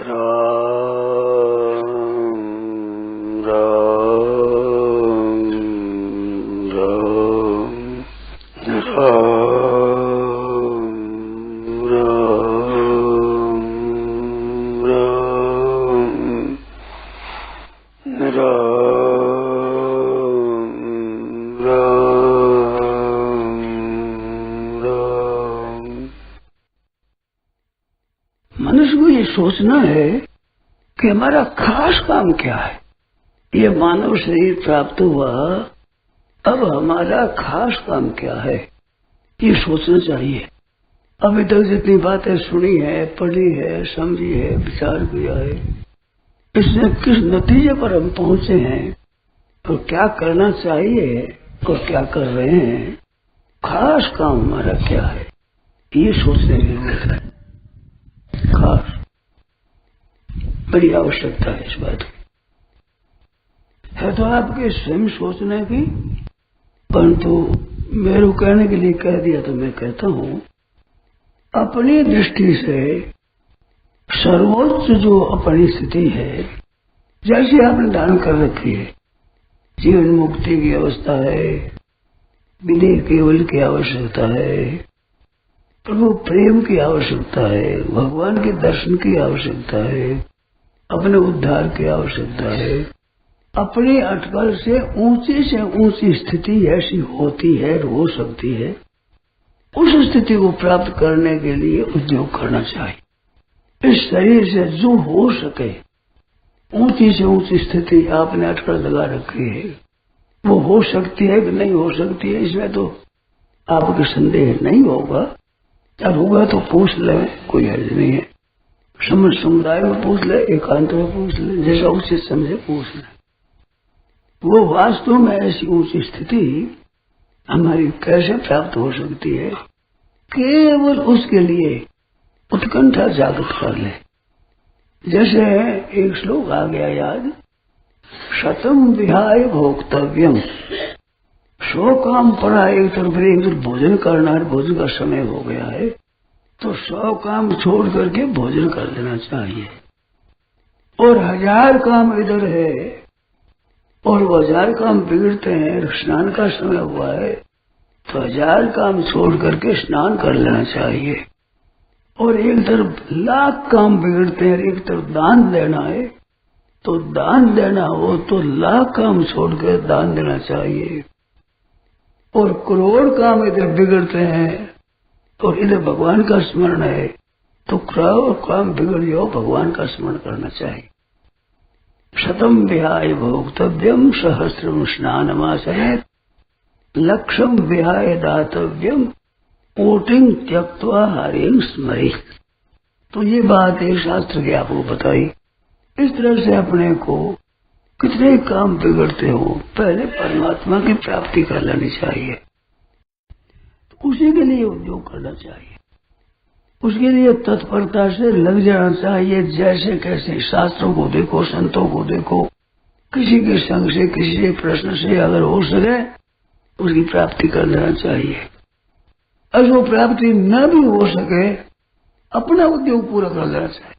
राम राम राम राम राम राम राम। मनुष्य को ये सोचना है कि हमारा खास काम क्या है। ये मानव शरीर प्राप्त हुआ, अब हमारा खास काम क्या है ये सोचना चाहिए। अभी तक जितनी बातें सुनी है, पढ़ी है, समझी है, विचार किया है, इससे किस नतीजे पर हम पहुंचे हैं और क्या करना चाहिए और क्या कर रहे हैं, खास काम हमारा क्या है, ये सोचने की जरूरत है। खास बड़ी आवश्यकता है इस बात की। है तो आपके स्वयं सोचने की, परंतु मेरे कहने के लिए कह दिया तो मैं कहता हूं, अपनी दृष्टि से सर्वोच्च जो अपनी स्थिति है, जैसे आपने धारण कर रखी है, जीवन मुक्ति की अवस्था है, विदेह केवल की आवश्यकता है, प्रभु प्रेम की आवश्यकता है, भगवान के दर्शन की आवश्यकता है, अपने उद्धार की आवश्यकता है। अपनी अटकल से ऊंची स्थिति ऐसी होती है, हो सकती है, उस स्थिति को प्राप्त करने के लिए उद्योग करना चाहिए। इस शरीर से जो हो सके, ऊंची से ऊंची स्थिति आपने अटकल लगा रखी है, वो हो सकती है कि नहीं हो सकती है, इसमें तो आपके संदेह नहीं होगा। अब होगा तो पूछ ले, कोई हर्ज नहीं है। समुदाय में पूछ ले, एकांत में पूछ ले, जैसा उचित समझे पूछ ले। वो वास्तव में ऐसी ऊंची स्थिति हमारी कैसे प्राप्त हो सकती है, केवल उसके लिए उत्कंठा जागृत कर ले। जैसे एक श्लोक आ गया याद, शतम विहाय भोक्तव्यम, 100 काम पड़ा एक तरफ, एक तरफ भोजन करना है, भोजन का समय हो गया है, तो 100 काम छोड़ करके भोजन कर लेना चाहिए। और 1000 काम इधर है और वो 1000 काम बिगड़ते हैं, स्नान का समय हुआ है तो 1000 काम छोड़ करके स्नान कर लेना चाहिए। और एक तरफ 1,00,000 काम बिगड़ते हैं, एक तरफ दान देना है, तो दान देना हो तो 1,00,000 काम छोड़कर दान देना चाहिए। और करोड़ काम इधर बिगड़ते हैं और इधर भगवान का स्मरण है, तो करोड़ काम बिगड़ जाओ, भगवान का स्मरण करना चाहिए। शतम विहाय भोक्तव्यम सहस्रम स्नानमाचरेत्, लक्षम विहाय दातव्यम कोटिं त्यक्त्वा हरिं स्मरेत्। तो ये बात एक शास्त्र की आपको बताई। इस तरह से अपने को कितने काम बिगड़ते हो, पहले परमात्मा की प्राप्ति कर लेनी चाहिए, तो उसी के लिए उद्योग करना चाहिए, उसके लिए तत्परता से लग जाना चाहिए। जैसे कैसे शास्त्रों को देखो, संतों को देखो, किसी के संग से, किसी के प्रश्न से अगर हो सके उसकी प्राप्ति कर लेना चाहिए। अगर वो प्राप्ति न भी हो सके, अपना उद्योग पूरा कर लेना चाहिए।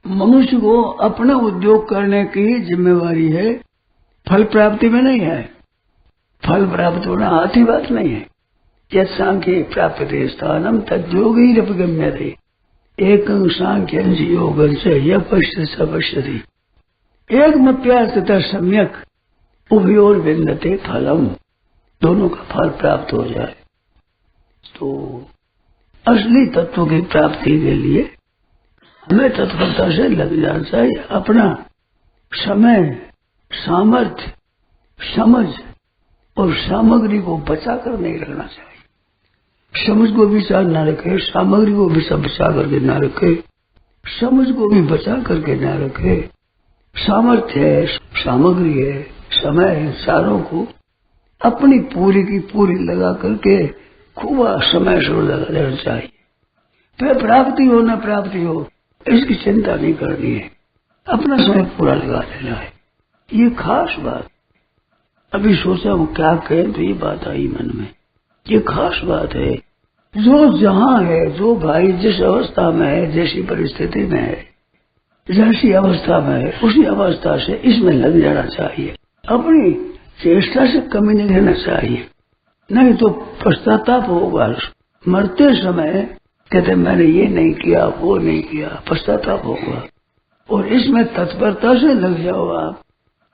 मनुष्य को अपना उद्योग करने की जिम्मेवारी है, फल प्राप्ति में नहीं है। फल प्राप्त होना आती बात नहीं है। यद सांख्ये प्राप्यते स्थानम तद्योगैरपगम्यते, एकं सांख्यं च योगं च यः पश्यति स पश्यति, एकमप्यास्थितः सम्यक् उभयोर्विन्दते फलम। दोनों का फल प्राप्त हो जाए तो असली तत्व की प्राप्ति के लिए हमें तत्परता से लग जाना चाहिए। अपना समय, सामर्थ्य, समझ और सामग्री को बचा कर नहीं रखना चाहिए। समझ को भी बचा न रखे, सामग्री को भी सब बचा करके न रखे, समझ को भी बचा करके न रखे, सामर्थ्य है, सामग्री है, समय है, चारों को अपनी पूरी की पूरी लगा करके खूब समय से लगा देना चाहिए। फिर प्राप्ति हो न प्राप्ति हो इसकी चिंता नहीं करनी है, अपना समय पूरा लगा देना है। ये खास बात। अभी सोचा हूँ क्या कहें तो ये बात आई मन में, ये खास बात है। जो जहाँ है, जो भाई जिस अवस्था में है, जैसी परिस्थिति में है, जैसी अवस्था में है उसी अवस्था से इसमें लग जाना चाहिए, अपनी चेष्टा से कमी नहीं रहना चाहिए, नहीं तो पश्चाताप होगा। मरते समय कहते मैंने ये नहीं किया वो नहीं किया, पश्चाताप होगा। और इसमें तत्परता से लग जाओ, आप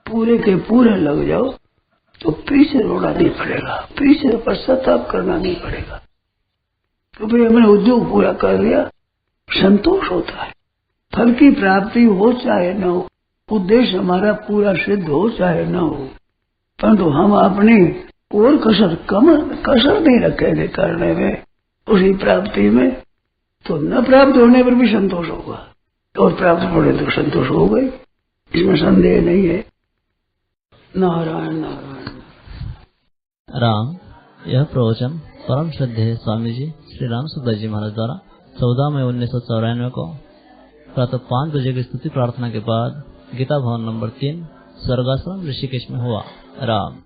पूरे के पूरे लग जाओ तो पीछे रोना नहीं पड़ेगा, पीछे पश्चाताप करना नहीं पड़ेगा। तो भाई हमने उद्योग पूरा कर लिया, संतोष होता है। फल की प्राप्ति हो चाहे न हो, उद्देश्य हमारा पूरा सिद्ध हो चाहे न हो, परंतु हम अपनी और कसर नहीं रखेंगे करने में, उसी प्राप्ति में, तो न प्राप्त होने पर भी संतोष होगा और प्राप्त होने तो संतोष हो गई, इसमें संदेह नहीं है। नारायण नारायण। राम। यह प्रवचन परम श्रद्धेय स्वामी जी श्री राम सुखदास जी महाराज द्वारा 14 मई 1994 को प्रातः 5 बजे की स्तुति प्रार्थना के बाद गीता भवन नंबर 3 स्वर्गाश्रम ऋषिकेश में हुआ। राम।